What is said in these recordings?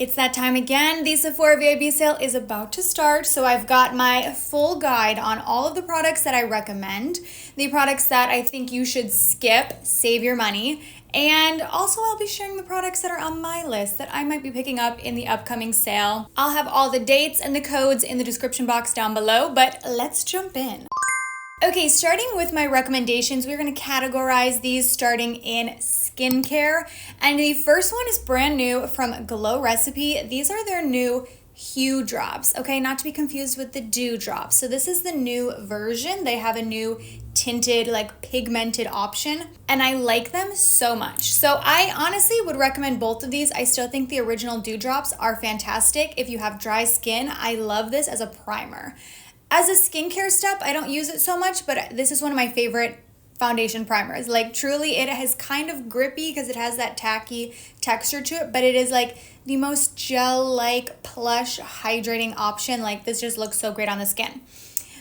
It's that time again. The Sephora VIP sale is about to start, so I've got my full guide on all of the products that I recommend, the products that I think you should skip, save your money, and also I'll be sharing the products that are on my list that I might be picking up in the upcoming sale. I'll have all the dates and the codes in the description box down below, but let's jump in. Okay, starting with my recommendations, we're going to categorize these starting in skincare. And the first one is brand new from Glow Recipe. These are their new Hue Drops, okay? Not to be confused with the Dew Drops. So this is the new version. They have a new tinted, like pigmented option, and I like them so much. So I honestly would recommend both of these. I still think the original Dew Drops are fantastic. If you have dry skin, I love this as a primer. As a skincare step, I don't use it so much, but this is one of my favorite foundation primers. Like truly, it is kind of grippy because it has that tacky texture to it, but it is like the most gel-like plush hydrating option. Like this just looks so great on the skin.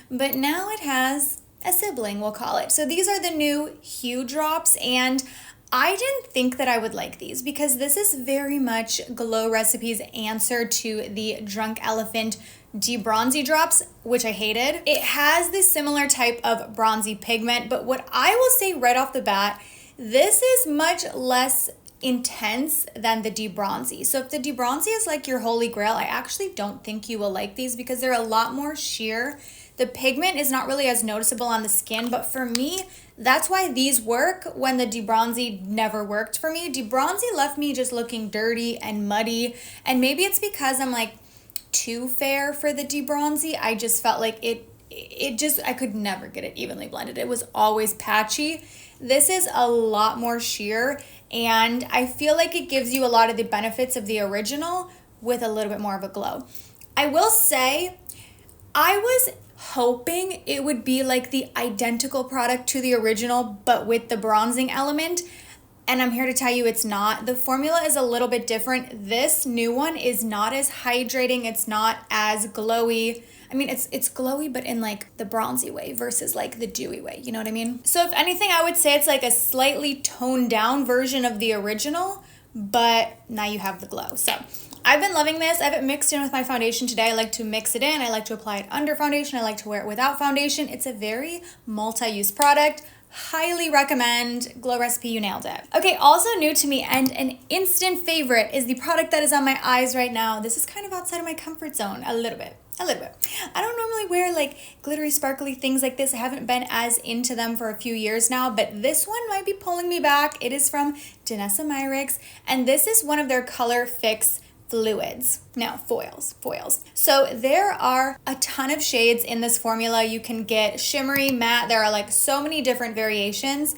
But now it has a sibling, we'll call it. So these are the new Hue Drops, and I didn't think that I would like these because this is very much Glow Recipe's answer to the Drunk Elephant De-Bronzy Drops, which I hated. It has this similar type of bronzy pigment, but what I will say right off the bat, this is much less intense than the De-Bronzy. So if the De-Bronzy is like your holy grail, I actually don't think you will like these because they're a lot more sheer. The pigment is not really as noticeable on the skin, but for me, that's why these work when the De-Bronzy never worked for me. De-Bronzy left me just looking dirty and muddy, and maybe it's because I'm like too fair for the De-Bronzy. I just felt like I could never get it evenly blended. It was always patchy. This is a lot more sheer, and I feel like it gives you a lot of the benefits of the original with a little bit more of a glow. I will say, I was hoping it would be like the identical product to the original, but with the bronzing element. And I'm here to tell you it's not. The formula is a little bit different. This new one is not as hydrating. It's not as glowy. I mean, it's glowy, but in like the bronzy way versus like the dewy way. You know what I mean? So if anything, I would say it's like a slightly toned down version of the original, but now you have the glow. So I've been loving this. I have it mixed in with my foundation today. I like to mix it in. I like to apply it under foundation. I like to wear it without foundation. It's a very multi-use product. Highly recommend. Glow Recipe, you nailed it. Okay, also new to me and an instant favorite is the product that is on my eyes right now. This is kind of outside of my comfort zone a little bit. I don't normally wear like glittery, sparkly things like this. I haven't been as into them for a few years now, but this one might be pulling me back. It is from Danessa Myricks, and this is one of their Colorfix fluids. No, foils. So there are a ton of shades in this formula. You can get shimmery, matte. There are like so many different variations.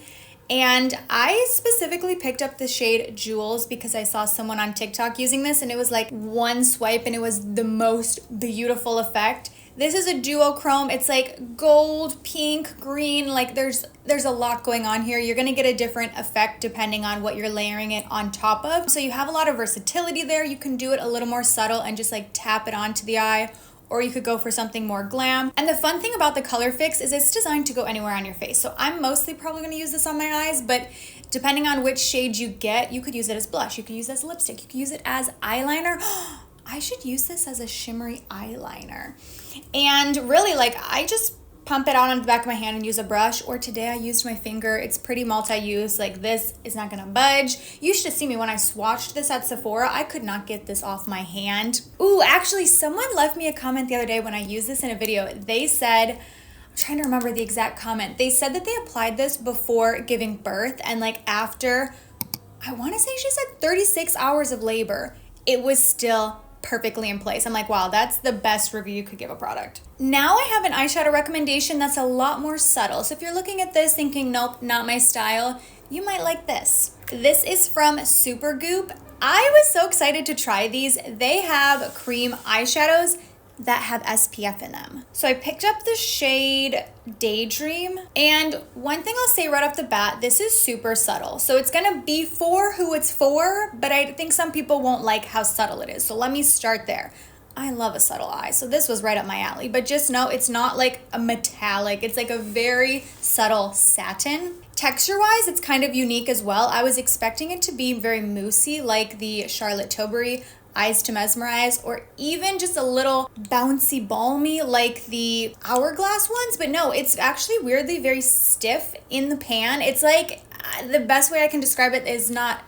And I specifically picked up the shade Jewelz because I saw someone on TikTok using this, and it was like one swipe and it was the most beautiful effect. This is a duochrome. It's like gold, pink, green. Like there's a lot going on here. You're gonna get a different effect depending on what you're layering it on top of. So you have a lot of versatility there. You can do it a little more subtle and just like tap it onto the eye, or you could go for something more glam. And the fun thing about the Colorfix is it's designed to go anywhere on your face. So I'm mostly probably gonna use this on my eyes, but depending on which shade you get, you could use it as blush, you could use it as lipstick, you could use it as eyeliner. I should use this as a shimmery eyeliner. And really, like, I just pump it out on the back of my hand and use a brush, or today I used my finger. It's pretty multi-use. Like, this is not gonna budge. You should have seen me when I swatched this at Sephora. I could not get this off my hand. Ooh, actually, someone left me a comment the other day when I used this in a video. They said, I'm trying to remember the exact comment. They said that they applied this before giving birth, and like after, I wanna say she said 36 hours of labor, it was still perfectly in place. I'm like, wow, that's the best review you could give a product. Now I have an eyeshadow recommendation that's a lot more subtle. So if you're looking at this thinking, nope, not my style, you might like this. This is from Supergoop. I was so excited to try these. They have cream eyeshadows that have SPF in them. So I picked up the shade Daydream, and one thing I'll say right off the bat, this is super subtle. So it's gonna be for who it's for, but I think some people won't like how subtle it is. So let me start there. I love a subtle eye, so this was right up my alley, but just know it's not like a metallic, it's like a very subtle satin. Texture-wise, it's kind of unique as well. I was expecting it to be very moussey like the Charlotte Tilbury Eyes to Mesmerize, or even just a little bouncy balmy like the Hourglass ones. But no, it's actually weirdly very stiff in the pan. It's like, the best way I can describe it is not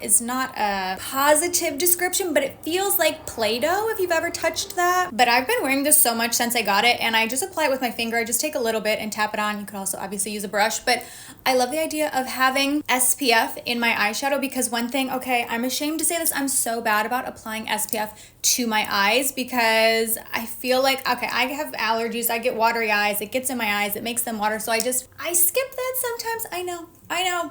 a positive description, but it feels like Play-Doh if you've ever touched that. But I've been wearing this so much since I got it, and I just apply it with my finger. I just take a little bit and tap it on. You could also obviously use a brush, but I love the idea of having SPF in my eyeshadow, because one thing, okay, I'm ashamed to say this, I'm so bad about applying SPF to my eyes because I feel like, okay, I have allergies, I get watery eyes, it gets in my eyes, it makes them water, so I skip that sometimes. I know.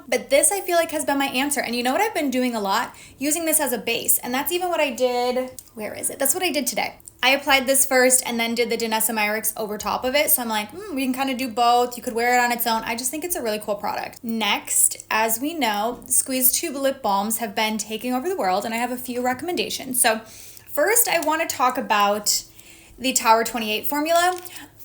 But this I feel like has been my answer. And you know what I've been doing a lot? Using this as a base. And that's even what I did, where is it? That's what I did today. I applied this first and then did the Danessa Myricks over top of it. So I'm like, we can kind of do both. You could wear it on its own. I just think it's a really cool product. Next, as we know, Squeeze Tube lip balms have been taking over the world, and I have a few recommendations. So first, I want to talk about the Tower 28 formula.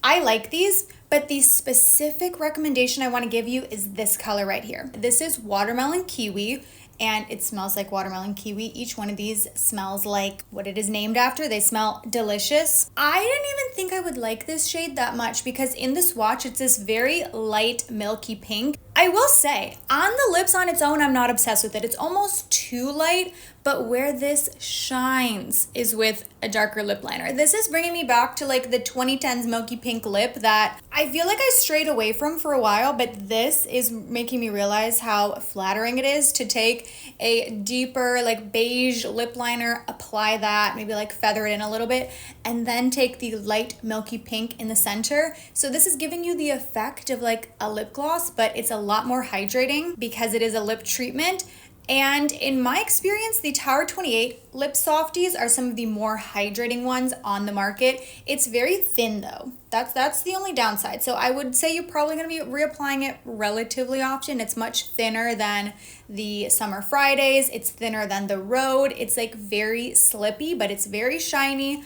I like these, but the specific recommendation I want to give you is this color right here. This is Watermelon Kiwi, and it smells like watermelon kiwi. Each one of these smells like what it is named after. They smell delicious. I didn't even think I would like this shade that much because in the swatch, it's this very light milky pink. I will say, on the lips on its own, I'm not obsessed with it. It's almost too light, but where this shines is with a darker lip liner. This is bringing me back to like the 2010s milky pink lip that I feel like I strayed away from for a while, but this is making me realize how flattering it is to take a deeper like beige lip liner, apply that, maybe like feather it in a little bit, and then take the light milky pink in the center. So this is giving you the effect of like a lip gloss, but it's a lot more hydrating because it is a lip treatment. And in my experience, the Tower 28 lip softies are some of the more hydrating ones on the market. It's very thin though. That's the only downside. So I would say you're probably gonna be reapplying it relatively often. It's much thinner than the Summer Fridays. It's thinner than the Road. It's like very slippy, but it's very shiny.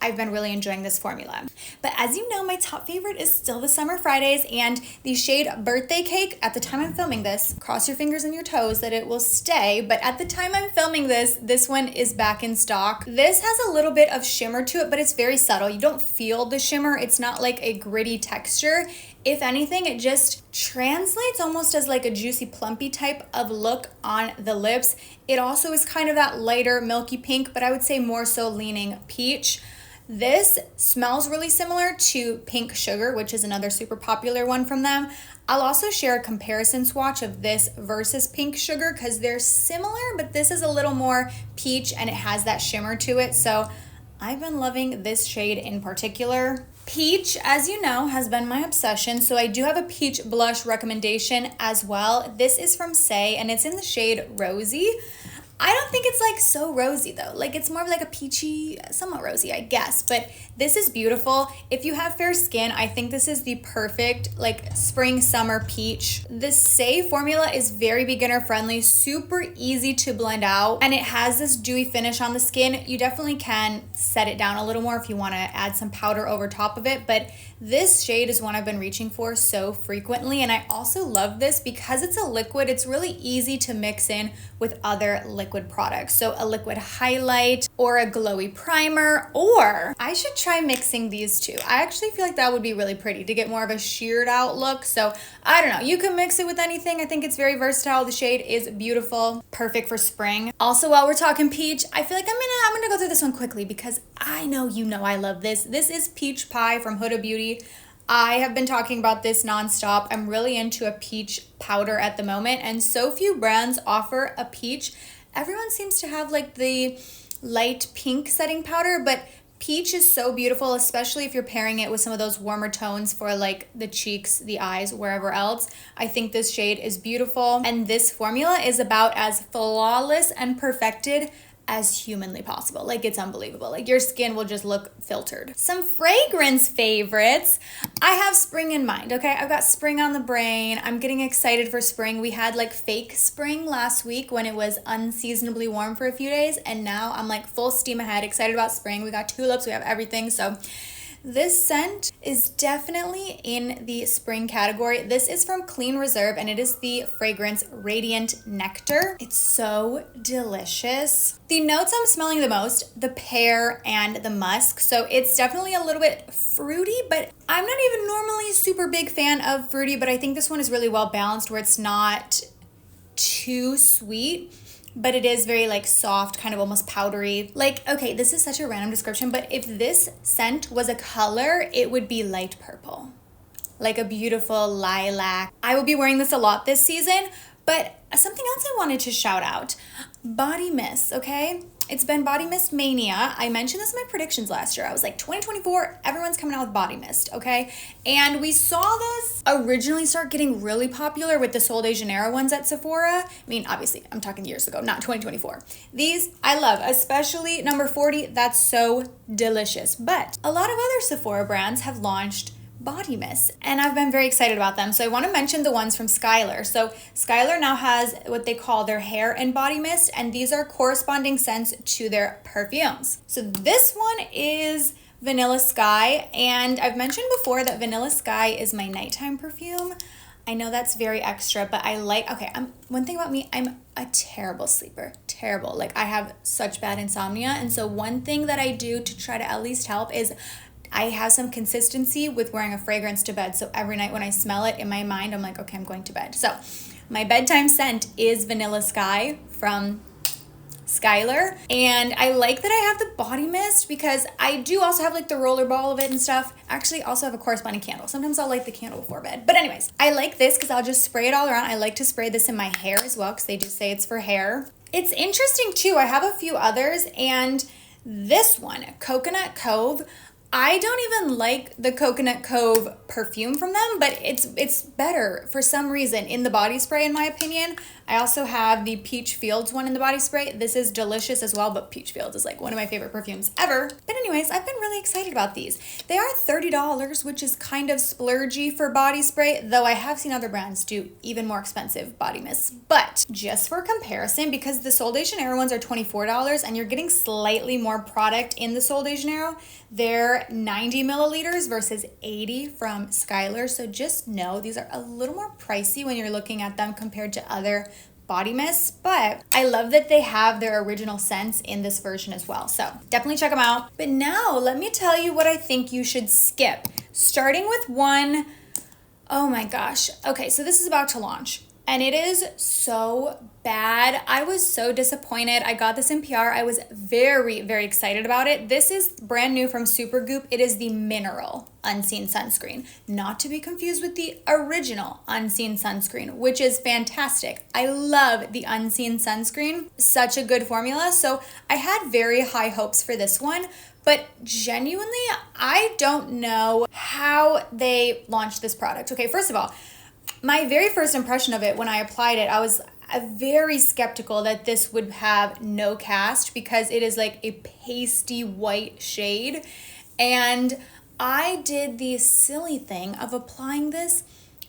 I've been really enjoying this formula. But as you know, my top favorite is still the Summer Fridays and the shade Birthday Cake. At the time I'm filming this, cross your fingers and your toes that it will stay, but at the time I'm filming this one is back in stock. This has a little bit of shimmer to it, but it's very subtle. You don't feel the shimmer. It's not like a gritty texture. If anything, it just translates almost as like a juicy plumpy type of look on the lips. It also is kind of that lighter milky pink, but I would say more so leaning peach. This smells really similar to Pink Sugar, which is another super popular one from them. I'll also share a comparison swatch of this versus Pink Sugar because they're similar, but this is a little more peach and it has that shimmer to it. So I've been loving this shade in particular. Peach, as you know, has been my obsession, so I do have a peach blush recommendation as well. This is from Saie and it's in the shade Rosy. I don't think it's like so rosy though. Like it's more of like a peachy, somewhat rosy, I guess. But this is beautiful. If you have fair skin, I think this is the perfect like spring, summer peach. The Saie formula is very beginner friendly, super easy to blend out. And it has this dewy finish on the skin. You definitely can set it down a little more if you want to add some powder over top of it. But this shade is one I've been reaching for so frequently. And I also love this because it's a liquid. It's really easy to mix in with other liquid products. So a liquid highlight or a glowy primer, or I should try mixing these two. I actually feel like that would be really pretty to get more of a sheared out look. So I don't know, you can mix it with anything. I think it's very versatile. The shade is beautiful, perfect for spring. Also, while we're talking peach, I feel like I'm gonna go through this one quickly because I know you know I love this. This is Peach Pie from Huda Beauty. I have been talking about this nonstop. I'm really into a peach powder at the moment, and so few brands offer a peach. Everyone seems to have like the light pink setting powder, but peach is so beautiful, especially if you're pairing it with some of those warmer tones for like the cheeks, the eyes, wherever else. I think this shade is beautiful, and this formula is about as flawless and perfected as humanly possible. Like it's unbelievable. Like your skin will just look filtered. Some fragrance favorites. I have spring in mind, okay? I've got spring on the brain. I'm getting excited for spring. We had like fake spring last week when it was unseasonably warm for a few days, and now I'm like full steam ahead, excited about spring. We got tulips, we have everything. So This scent is definitely in the spring category. This is from Clean Reserve and it is the fragrance Radiant Nectar. It's so delicious. The notes I'm smelling the most, the pear and the musk. So it's definitely a little bit fruity, but I'm not even normally a super big fan of fruity, but I think this one is really well balanced where it's not too sweet, but it is very like soft, kind of almost powdery. Like, okay, this is such a random description, but if this scent was a color, it would be light purple, like a beautiful lilac. I will be wearing this a lot this season, but something else I wanted to shout out, body mist, okay? It's been body mist mania. I mentioned this in my predictions last year. I was like, 2024, everyone's coming out with body mist, okay? And we saw this originally start getting really popular with the Sol de Janeiro ones at Sephora. I mean, obviously, I'm talking years ago, not 2024. These I love, especially number 40. That's so delicious. But a lot of other Sephora brands have launched body mist and I've been very excited about them. So I want to mention the ones from Skylar. So Skylar now has what they call their hair and body mist, and these are corresponding scents to their perfumes. So this one is Vanilla Sky, and I've mentioned before that Vanilla Sky is my nighttime perfume. I know that's very extra, but I like, okay, one thing about me, I'm a terrible sleeper, terrible. Like I have such bad insomnia, and so one thing that I do to try to at least help is I have some consistency with wearing a fragrance to bed. So every night when I smell it in my mind, I'm like, okay, I'm going to bed. So my bedtime scent is Vanilla Sky from Skylar. And I like that I have the body mist because I do also have like the roller ball of it and stuff. Actually, also have a corresponding candle. Sometimes I'll light the candle before bed. But anyways, I like this because I'll just spray it all around. I like to spray this in my hair as well because they do say it's for hair. It's interesting too. I have a few others, and this one, Coconut Cove, I don't even like the Coconut Cove perfume from them, but it's better for some reason in the body spray, in my opinion. I also have the Peach Fields one in the body spray. This is delicious as well, but Peach Fields is like one of my favorite perfumes ever. But anyways, I've been really excited about these. They are $30, which is kind of splurgy for body spray, though I have seen other brands do even more expensive body mists. But just for comparison, because the Sol de Janeiro ones are $24 and you're getting slightly more product in the Sol de Janeiro, they're 90 milliliters versus 80 from Skylar. So just know these are a little more pricey when you're looking at them compared to other body mists, but I love that they have their original scents in this version as well. So definitely check them out. But now let me tell you what I think you should skip. Starting with one, oh my gosh. Okay, so this is about to launch and it is so bad. I was so disappointed. I got this in PR. I was very, very excited about it. This is brand new from Supergoop. It is the Mineral Unseen Sunscreen, not to be confused with the original Unseen Sunscreen, which is fantastic. I love the Unseen Sunscreen. Such a good formula. So I had very high hopes for this one, but genuinely, I don't know how they launched this product. Okay, first of all, my very first impression of it when I applied it, I was very skeptical that this would have no cast because it is like a pasty white shade. And I did the silly thing of applying this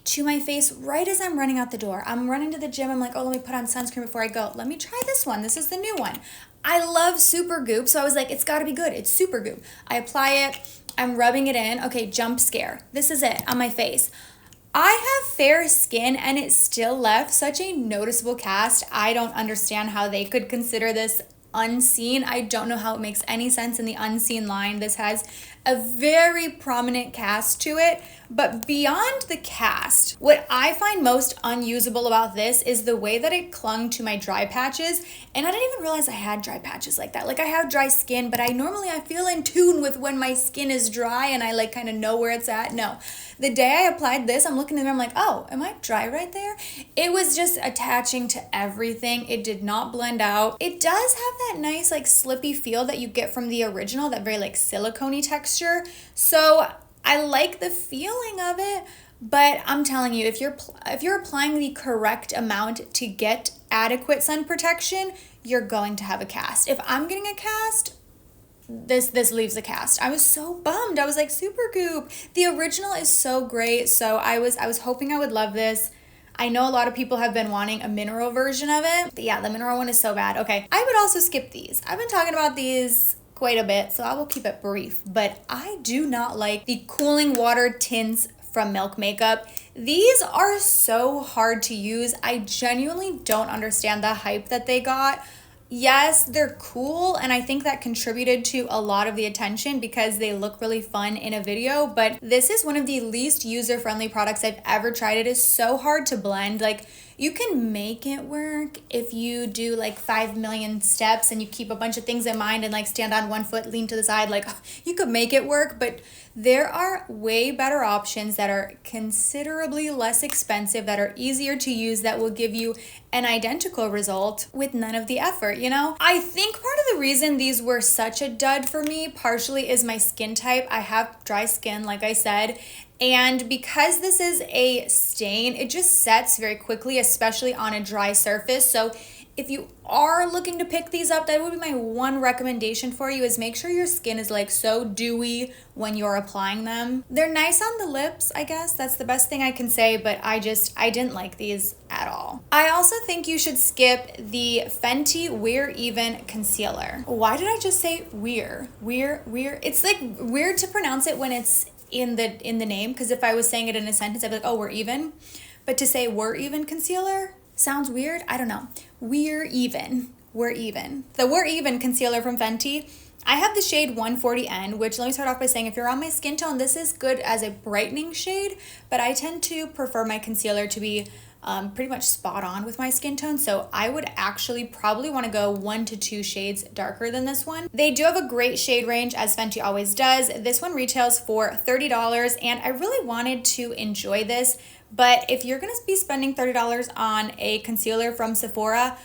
to my face right as I'm running out the door. I'm running to the gym. I'm like, oh, let me put on sunscreen before I go. Let me try this one. This is the new one. I love Supergoop, so I was like, it's got to be good. It's Supergoop. I apply it. I'm rubbing it in. Okay, jump scare. This is it on my face. I have fair skin and it still left such a noticeable cast. I don't understand how they could consider this unseen. I don't know how it makes any sense in the unseen line. This has a very prominent cast to it, but beyond the cast, what I find most unusable about this is the way that it clung to my dry patches. And I didn't even realize I had dry patches like that. Like I have dry skin, but I feel in tune with when my skin is dry and I like kind of know where it's at. No, the day I applied this, I'm looking in the mirror, I'm like, oh, am I dry right there? It was just attaching to everything. It did not blend out. It does have that nice like slippy feel that you get from the original, that very like silicone-y texture. So I like the feeling of it, but I'm telling you, if you're applying the correct amount to get adequate sun protection, you're going to have a cast. If I'm getting a cast, this leaves a cast. I was so bummed. I was like, Supergoop. The original is so great. So I was hoping I would love this. I know a lot of people have been wanting a mineral version of it. But yeah, the mineral one is so bad. Okay, I would also skip these. I've been talking about these quite a bit, so I will keep it brief. But I do not like the cooling water tints from Milk Makeup. These are so hard to use. I genuinely don't understand the hype that they got. Yes, they're cool, and I think that contributed to a lot of the attention because they look really fun in a video, but this is one of the least user-friendly products I've ever tried. It is so hard to blend. Like, you can make it work if you do like 5 million steps and you keep a bunch of things in mind and like stand on one foot, lean to the side, like you could make it work, but there are way better options that are considerably less expensive, that are easier to use, that will give you an identical result with none of the effort, you know? I think part of the reason these were such a dud for me partially is my skin type. I have dry skin, like I said, and because this is a stain, it just sets very quickly, especially on a dry surface. So if you are looking to pick these up, that would be my one recommendation for you, is make sure your skin is like so dewy when you're applying them. They're nice on the lips, I guess. That's the best thing I can say, but I didn't like these at all. I also think you should skip the Fenty We're Even concealer. Why did I just say we're? It's like weird to pronounce it when it's in the name, because if I was saying it in a sentence, I'd be like, oh, we're even. But to say we're even concealer sounds weird. I don't know. We're even. The We're Even concealer from Fenty. I have the shade 140N, which, let me start off by saying, if you're on my skin tone, this is good as a brightening shade, but I tend to prefer my concealer to be pretty much spot on with my skin tone, so I would actually probably want to go 1 to 2 shades darker than this one. They do have a great shade range, as Fenty always does. This one retails for $30, and I really wanted to enjoy this, but if you're going to be spending $30 on a concealer from Sephora,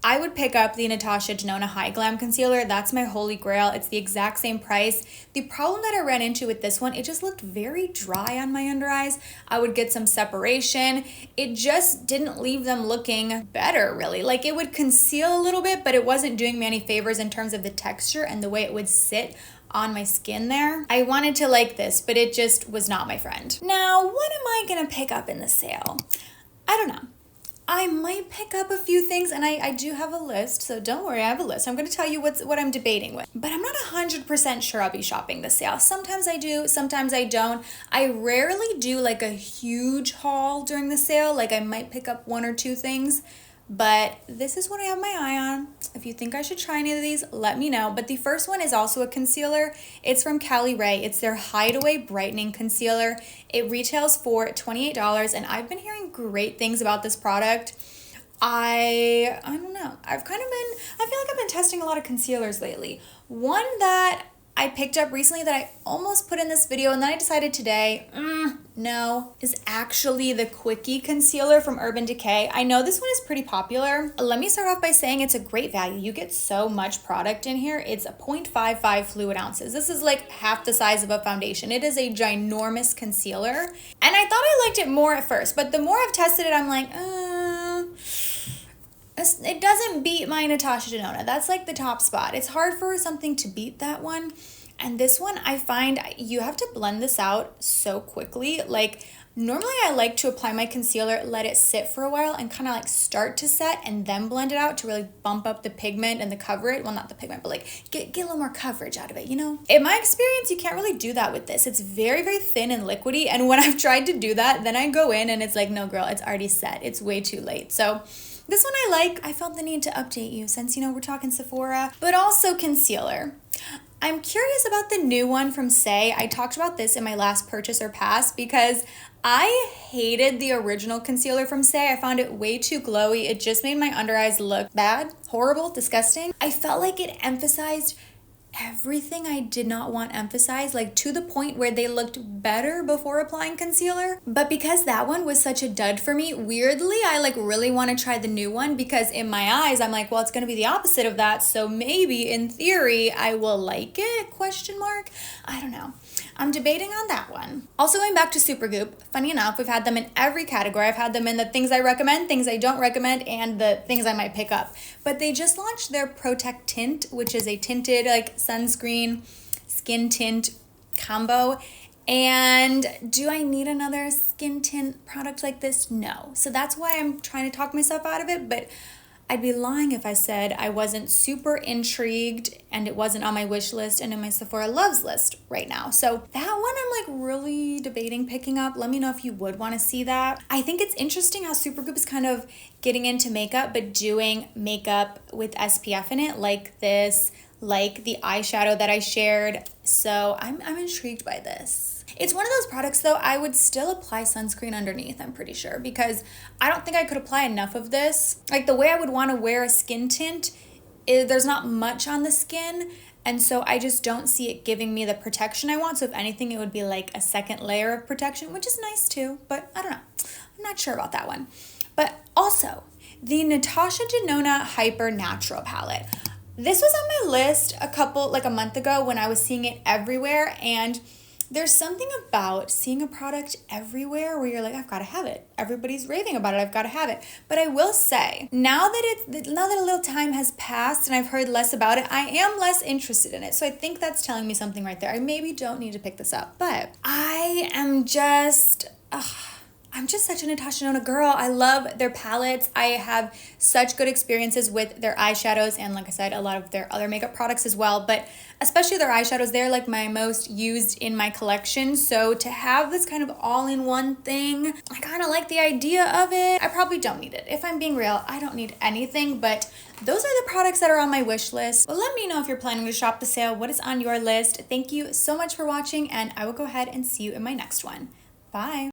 I would pick up the Natasha Denona High Glam Concealer. That's my holy grail. It's the exact same price. The problem that I ran into with this one, it just looked very dry on my under eyes. I would get some separation. It just didn't leave them looking better, really. Like, it would conceal a little bit, but it wasn't doing me any favors in terms of the texture and the way it would sit on my skin there. I wanted to like this, but it just was not my friend. Now, what am I gonna pick up in the sale? I don't know. I might pick up a few things, and I do have a list, so don't worry, I have a list. I'm going to tell you what I'm debating with. But I'm not 100% sure I'll be shopping this sale. Sometimes I do, sometimes I don't. I rarely do like a huge haul during the sale. Like, I might pick up 1 or 2 things, but this is what I have my eye on. If you think I should try any of these, let me know. But the first one is also a concealer. It's from Caliray. It's their Hideaway Brightening Concealer. It retails for $28, and I've been hearing great things about this product. I don't know. I feel like I've been testing a lot of concealers lately. One that I picked up recently that I almost put in this video, and then I decided today, no, is actually the Quickie Concealer from Urban Decay. I know this one is pretty popular. Let me start off by saying it's a great value. You get so much product in here. It's a 0.55 fluid ounces. This is like half the size of a foundation. It is a ginormous concealer. And I thought I liked it more at first, but the more I've tested it, I'm like, it doesn't beat my Natasha Denona. That's like the top spot. It's hard for something to beat that one. And this one, I find you have to blend this out so quickly. Like, normally I like to apply my concealer, let it sit for a while, and kind of like start to set and then blend it out to really bump up the pigment and the coverage. Well, not the pigment, but like get a little more coverage out of it, you know? In my experience, you can't really do that with this. It's very, very thin and liquidy. And when I've tried to do that, then I go in and it's like, no girl, it's already set. It's way too late. So this one I like. I felt the need to update you since, you know, we're talking Sephora, but also concealer. I'm curious about the new one from Saie. I talked about this in my last purchase or pass because I hated the original concealer from Saie. I found it way too glowy. It just made my under eyes look bad, horrible, disgusting. I felt like it emphasized everything I did not want emphasized, like to the point where they looked better before applying concealer. But because that one was such a dud for me, weirdly, I like really want to try the new one because in my eyes, I'm like, well, it's going to be the opposite of that. So maybe in theory, I will like it, question mark. I don't know. I'm debating on that one. Also going back to Supergoop, funny enough, we've had them in every category. I've had them in the things I recommend, things I don't recommend, and the things I might pick up. But they just launched their Protect Tint, which is a tinted like sunscreen skin tint combo. And do I need another skin tint product like this? No. So that's why I'm trying to talk myself out of it, but I'd be lying if I said I wasn't super intrigued and it wasn't on my wish list and in my Sephora loves list right now. So that one I'm like really debating picking up. Let me know if you would want to see that. I think it's interesting how Supergoop is kind of getting into makeup, but doing makeup with SPF in it, like this, like the eyeshadow that I shared. So I'm intrigued by this. It's one of those products though, I would still apply sunscreen underneath, I'm pretty sure, because I don't think I could apply enough of this. Like the way I would want to wear a skin tint, there's not much on the skin, and so I just don't see it giving me the protection I want. So if anything, it would be like a second layer of protection, which is nice too, but I don't know. I'm not sure about that one. But also, the Natasha Denona Hyper Natural Palette. This was on my list a month ago when I was seeing it everywhere, and there's something about seeing a product everywhere where you're like, I've got to have it. Everybody's raving about it. I've got to have it. But I will say, now that a little time has passed and I've heard less about it, I am less interested in it. So I think that's telling me something right there. I maybe don't need to pick this up, but I'm just such a Natasha Denona girl. I love their palettes. I have such good experiences with their eyeshadows and, like I said, a lot of their other makeup products as well, but especially their eyeshadows, they're like my most used in my collection. So to have this kind of all-in-one thing, I kind of like the idea of it. I probably don't need it. If I'm being real, I don't need anything, but those are the products that are on my wish list. Well, let me know if you're planning to shop the sale, what is on your list. Thank you so much for watching, and I will go ahead and see you in my next one. Bye.